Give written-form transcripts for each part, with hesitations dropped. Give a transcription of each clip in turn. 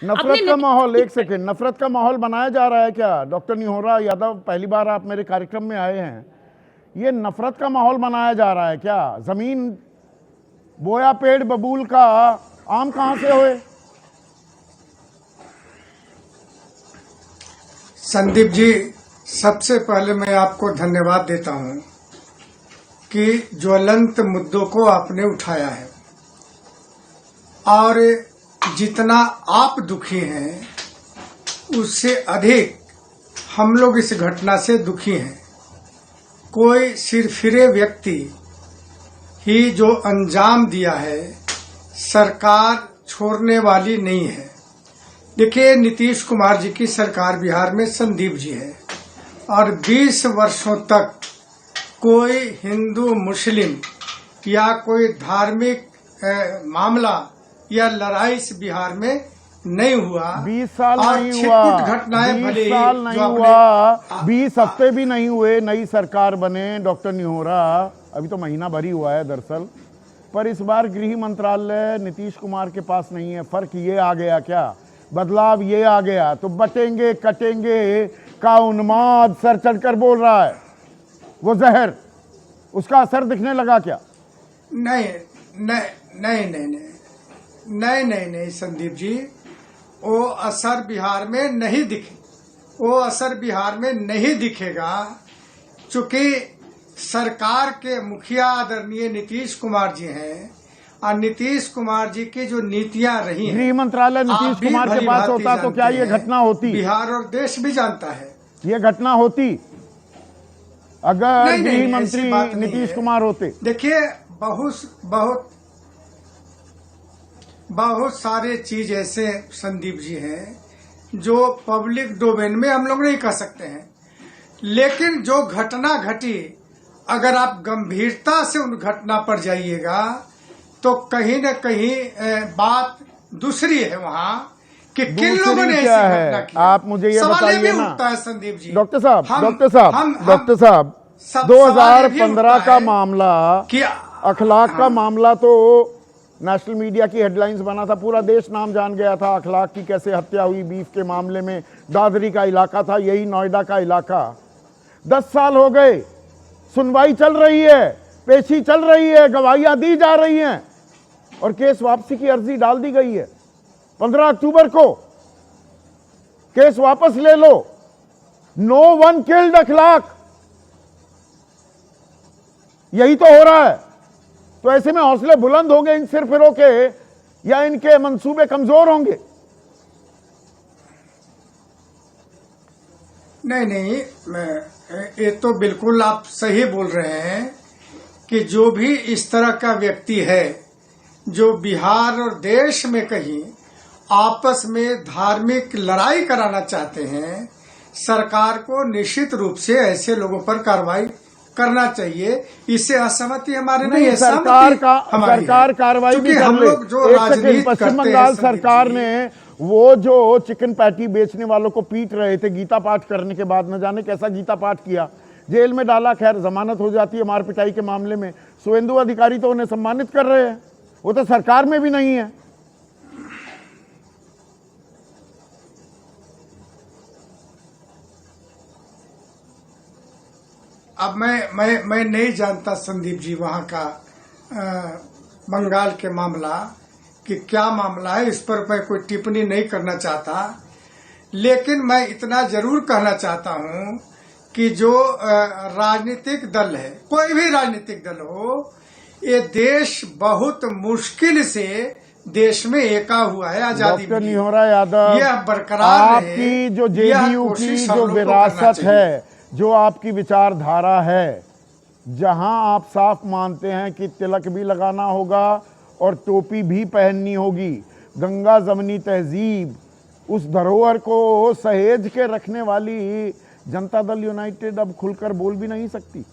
नफरत का माहौल, एक सेकेंड, नफरत का माहौल बनाया जा रहा है क्या? डॉक्टर निहोरा यादव, पहली बार आप मेरे कार्यक्रम में आए हैं, ये नफरत का माहौल बनाया जा रहा है क्या? जमीन बोया पेड़ बबूल का आम कहां से होए? संदीप जी, सबसे पहले मैं आपको धन्यवाद देता हूं कि ज्वलंत मुद्दों को आपने उठाया है और जितना आप दुखी हैं उससे अधिक हम लोग इस घटना से दुखी हैं। कोई सिरफिरे व्यक्ति ही जो अंजाम दिया है, सरकार छोड़ने वाली नहीं है। देखिए, नीतीश कुमार जी की सरकार बिहार में संदीप जी है और 20 वर्षों तक कोई हिंदू मुस्लिम या कोई धार्मिक मामला या लड़ाई इस बिहार में नहीं हुआ। 20 साल नहीं हुआ, घटनाएं 20 साल नहीं हुआ, 20 हफ्ते भी नहीं हुए नई सरकार बने डॉक्टर निहोरा, अभी तो महीना भर ही हुआ है दरअसल। पर इस बार गृह मंत्रालय नीतीश कुमार के पास नहीं है। फर्क ये आ गया क्या? बदलाव ये आ गया तो बटेंगे कटेंगे का उन्माद सर चढ़कर बोल रहा है, वो जहर, उसका असर दिखने लगा क्या? नहीं नहीं नहीं नहीं नहीं नहीं नहीं नहीं संदीप जी, वो असर बिहार में नहीं दिखे, वो असर बिहार में नहीं दिखेगा चूंकि सरकार के मुखिया आदरणीय नीतीश कुमार जी हैं और नीतीश कुमार जी की जो नीतियां रही हैं, गृह मंत्रालय नीतीश कुमार के पास होता तो क्या ये घटना होती? बिहार और देश भी जानता है ये घटना होती अगर गृह मंत्री नीतीश कुमार होते। देखिए, बहुत सारे चीज ऐसे संदीप जी हैं जो पब्लिक डोमेन में हम लोग नहीं कर सकते हैं, लेकिन जो घटना घटी, अगर आप गंभीरता से उन घटना पर जाइएगा तो कहीं न कहीं बात दूसरी है वहाँ कि किन लोगों ने ऐसी घटना की। आप मुझे ये बताइए ना उठता है संदीप जी। डॉक्टर साहब 2015 का मामला, अखलाक का मामला तो नेशनल मीडिया की हेडलाइंस बना था, पूरा देश नाम जान गया था अखलाक की कैसे हत्या हुई बीफ के मामले में। दादरी का इलाका था, यही नोएडा का इलाका। 10 साल हो गए, सुनवाई चल रही है, पेशी चल रही है, गवाहियां दी जा रही हैं और केस वापसी की अर्जी डाल दी गई है। 15 अक्टूबर को केस वापस ले लो। नो वन किल्ड अखलाक, यही तो हो रहा है। तो ऐसे में हौसले बुलंद होंगे इन सिरफिरों के या इनके मंसूबे कमजोर होंगे? नहीं, ये तो बिल्कुल आप सही बोल रहे हैं कि जो भी इस तरह का व्यक्ति है जो बिहार और देश में कहीं आपस में धार्मिक लड़ाई कराना चाहते हैं, सरकार को निश्चित रूप से ऐसे लोगों पर कार्रवाई करना चाहिए। इससे असहमति हमारे नहीं है, सरकार कार्रवाई भी कर ले। पश्चिम बंगाल सरकार ने वो जो चिकन पैटी बेचने वालों को पीट रहे थे गीता पाठ करने के बाद, न जाने कैसा गीता पाठ किया, जेल में डाला। खैर जमानत हो जाती है मार पिटाई के मामले में। शुभेंदु अधिकारी तो उन्हें सम्मानित कर रहे हैं, वो तो सरकार में भी नहीं है। अब मैं नहीं जानता संदीप जी वहाँ का बंगाल के मामला कि क्या मामला है, इस पर मैं कोई टिप्पणी नहीं करना चाहता। लेकिन मैं इतना जरूर कहना चाहता हूँ कि जो राजनीतिक दल है, कोई भी राजनीतिक दल हो, ये देश बहुत मुश्किल से देश में एका हुआ है। आजादी डॉक्टर निहोरा यादव, यह बरकरार आपकी जो जेडीयू की जो विरासत है, जो आपकी विचारधारा है, जहां आप साफ मानते हैं कि तिलक भी लगाना होगा और टोपी भी पहननी होगी, गंगा जमनी तहजीब, उस धरोहर को सहेज के रखने वाली जनता दल यूनाइटेड अब खुलकर बोल भी नहीं सकती।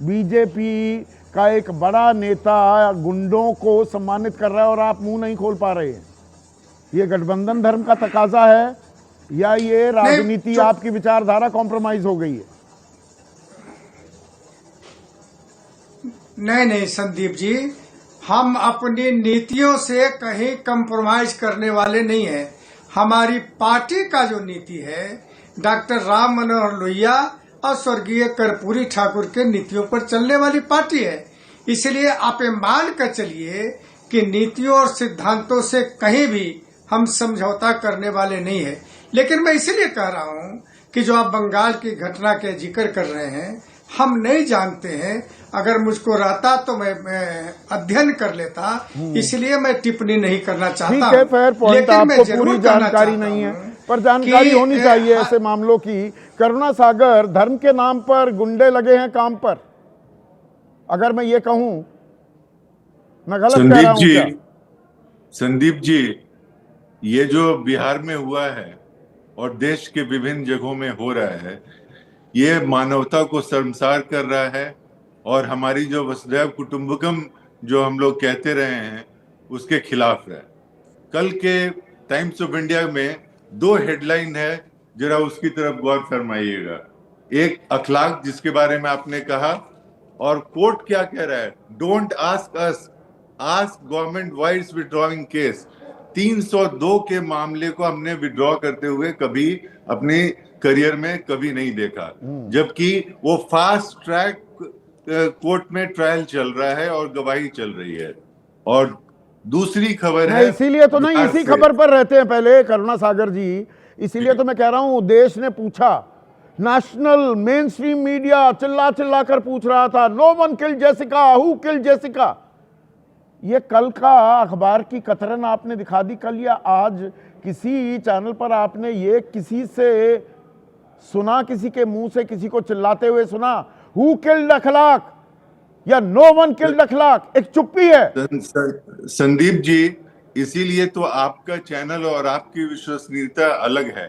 बीजेपी का एक बड़ा नेता गुंडों को सम्मानित कर रहा है और आप मुंह नहीं खोल पा रहे हैं। ये गठबंधन धर्म का तकाजा है या ये राजनीति, आपकी विचारधारा कॉम्प्रोमाइज हो गई है? नहीं संदीप जी, हम अपनी नीतियों से कहीं कंप्रोमाइज करने वाले नहीं हैं। हमारी पार्टी का जो नीति है, डॉक्टर राम मनोहर लोहिया और स्वर्गीय कर्पूरी ठाकुर के नीतियों पर चलने वाली पार्टी है। इसलिए आप ये मान कर चलिए कि नीतियों और सिद्धांतों से कहीं भी हम समझौता करने वाले नहीं है। लेकिन मैं इसलिए कह रहा हूं कि जो आप बंगाल की घटना के जिक्र कर रहे हैं, हम नहीं जानते हैं। अगर मुझको रहता तो मैं अध्ययन कर लेता, इसलिए मैं टिप्पणी नहीं करना चाहता। ठीक है, फेयर पॉइंट। लेकिन मैं आपको जरूर पूरी कहना जानकारी चाहता नहीं है, हूं पर जानकारी कि, होनी चाहिए ऐसे मामलों की। करुणा सागर, धर्म के नाम पर गुंडे लगे हैं काम पर, अगर मैं ये कहूं, मैं गलत कह रहा हूं क्या? संदीप जी, ये जो बिहार में हुआ है और देश के विभिन्न जगहों में हो रहा है, ये मानवता को शर्मसार कर रहा है और हमारी जो वसुधैव कुटुंबकम जो हम लोग कहते रहे हैं उसके खिलाफ है। कल के टाइम्स ऑफ इंडिया में 2 हेडलाइन है, जरा उसकी तरफ गौर फरमाइएगा। एक अखलाक, जिसके बारे में आपने कहा, और कोर्ट क्या कह रहा है, don't ask us, ask government why it's withdrawing case. 302 के मामले को हमने विड्रॉ करते हुए कभी अपने करियर में कभी नहीं देखा, जबकि वो फास्ट ट्रैक कोर्ट में ट्रायल चल रहा है और गवाही चल रही है। और दूसरी खबर है, इसीलिए तो नहीं, इसी खबर पर रहते हैं पहले करुणा सागर जी। इसीलिए तो मैं कह रहा हूं, देश ने पूछा, नेशनल मेन स्ट्रीम मीडिया चिल्ला चिल्ला कर पूछ रहा था, no one killed Jessica, who killed Jessica. ये कल का अखबार की कतरन आपने दिखा दी कल या आज किसी चैनल पर आपने ये किसी से सुना, किसी के मुंह से किसी को चिल्लाते हुए सुना, हु किल्ड अखलाक या नो वन किल्ड अखलाक? एक चुप्पी है। संदीप जी, इसीलिए तो आपका चैनल और आपकी विश्वसनीयता अलग है,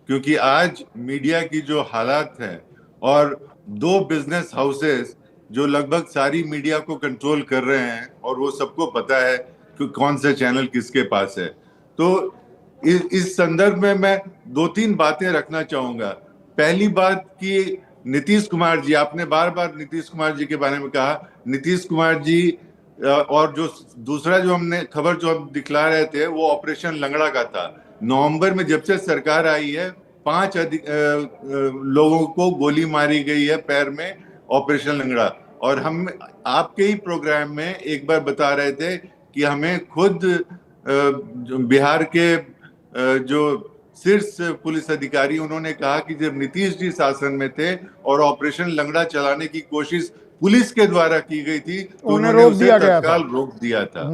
क्योंकि आज मीडिया की जो हालात है और 2 बिजनेस हाउसेस जो लगभग सारी मीडिया को कंट्रोल कर रहे हैं, और वो सबको पता है कि कौन सा चैनल किसके पास है। तो इस संदर्भ में मैं 2-3 बातें रखना चाहूंगा। पहली बात कि नीतीश कुमार जी, आपने बार बार नीतीश कुमार जी के बारे में कहा। नीतीश कुमार जी, और जो दूसरा जो हमने खबर जो हम दिखला रहे थे, वो ऑपरेशन लंगड़ा का था। नवंबर में जब से सरकार आई है, 5 लोगों को गोली मारी गई है पैर में, ऑपरेशन लंगड़ा। और हम आपके ही प्रोग्राम में एक बार बता रहे थे कि हमें खुद बिहार के जो शीर्ष पुलिस अधिकारी, उन्होंने कहा कि जब नीतीश जी शासन में थे और ऑपरेशन लंगड़ा चलाने की कोशिश पुलिस के द्वारा की गई थी, तो उन्होंने उसे तत्काल रोक दिया था।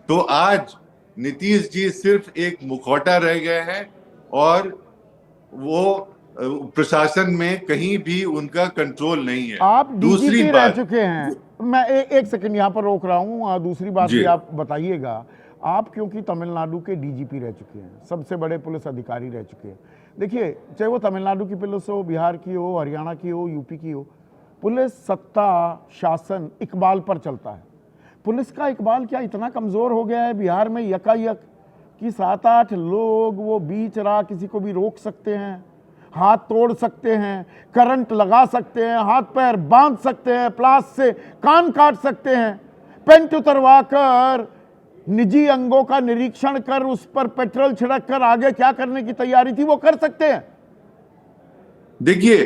तो आज नीतीश जी सिर्फ एक मुखौटा रह गए हैं और वो प्रशासन में कहीं भी उनका कंट्रोल नहीं है। आप डीजीपी रह चुके हैं, मैं एक सेकंड यहां पर रोक रहा हूं, दूसरी बात भी आप बताइएगा। आप क्योंकि तमिलनाडु के डीजीपी रह चुके हैं, सबसे बड़े पुलिस अधिकारी रह चुके हैं। देखिए, चाहे वो तमिलनाडु की पुलिस हो, बिहार की हो, हरियाणा की हो, यूपी की हो, पुलिस सत्ता शासन इकबाल पर चलता है। पुलिस का इकबाल क्या इतना कमजोर हो गया है बिहार में यकायक कि 7-8 लोग वो बीच राह किसी को भी रोक सकते हैं, हाथ तोड़ सकते हैं, करंट लगा सकते हैं, हाथ पैर बांध सकते हैं, प्लास से कान काट सकते हैं, पेंट उतरवा कर निजी अंगों का निरीक्षण कर उस पर पेट्रोल छिड़क कर आगे क्या करने की तैयारी थी वो कर सकते हैं। देखिए,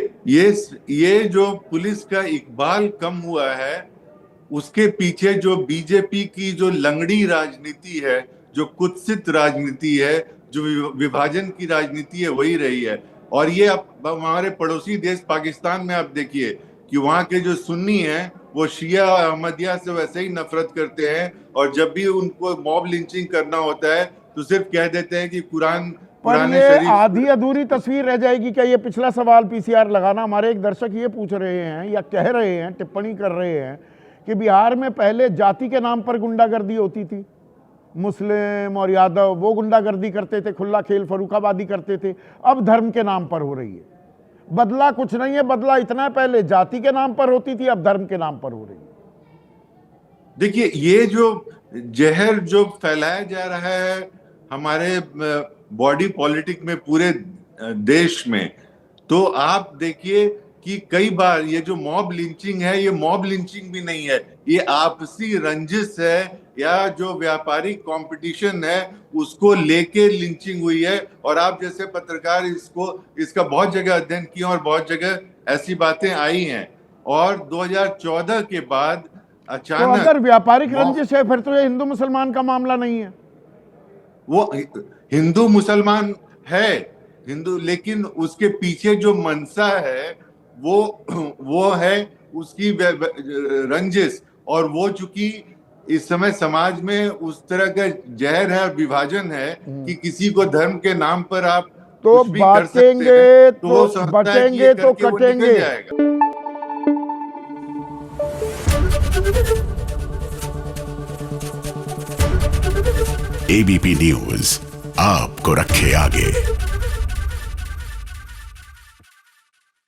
ये जो पुलिस का इकबाल कम हुआ है, उसके पीछे जो बीजेपी की जो लंगड़ी राजनीति है, जो कुत्सित राजनीति है, जो विभाजन की राजनीति है, वही रही है। और ये अब हमारे पड़ोसी देश पाकिस्तान में आप देखिए कि वहां के जो सुन्नी हैं वो शिया अहमदिया से वैसे ही नफरत करते हैं, और जब भी उनको मॉब लिंचिंग करना होता है तो सिर्फ कह देते हैं कि कुरान शरीफ। आधी अधूरी तस्वीर रह जाएगी क्या? ये पिछला सवाल पीसीआर लगाना। हमारे एक दर्शक ये पूछ रहे हैं या कह रहे हैं, टिप्पणी कर रहे हैं कि बिहार में पहले जाति के नाम पर गुंडागर्दी होती थी, मुस्लिम और यादव वो गुंडागर्दी करते थे, खुला खेल फरूखाबादी करते थे, अब धर्म के नाम पर हो रही है। बदला कुछ नहीं है, बदला इतना, पहले जाति के नाम पर होती थी, अब धर्म के नाम पर हो रही है। देखिए, ये जो जहर जो फैलाया जा रहा है हमारे बॉडी पॉलिटिक में पूरे देश में, तो आप देखिए कि कई बार ये जो मॉब लिंचिंग है, ये मॉब लिंचिंग भी नहीं है, ये आपसी रंजिश है या जो व्यापारिक कंपटीशन है उसको लेके लिंचिंग हुई है। और आप जैसे पत्रकार इसका बहुत जगह अध्ययन किए और बहुत जगह ऐसी बातें आई हैं। और 2014 के बाद तो अचानक अगर व्यापारिक रंजिश है फिर तो ये हिंदू मुसलमान का मामला नहीं है। वो हिंदू मुसलमान है, हिंदू, लेकिन उसके पीछे जो मनसा है वो है उसकी रंजिश। और वो चूंकि इस समय समाज में उस तरह का जहर है और विभाजन है कि किसी को धर्म के नाम पर आप तो कुछ भी कर सकते बांटेंगे हैं, तो वो समझता है कि ये बटेंगे तो करके वो निकल कटेंगे। जाएगा। एबीपी न्यूज आपको रखे आगे।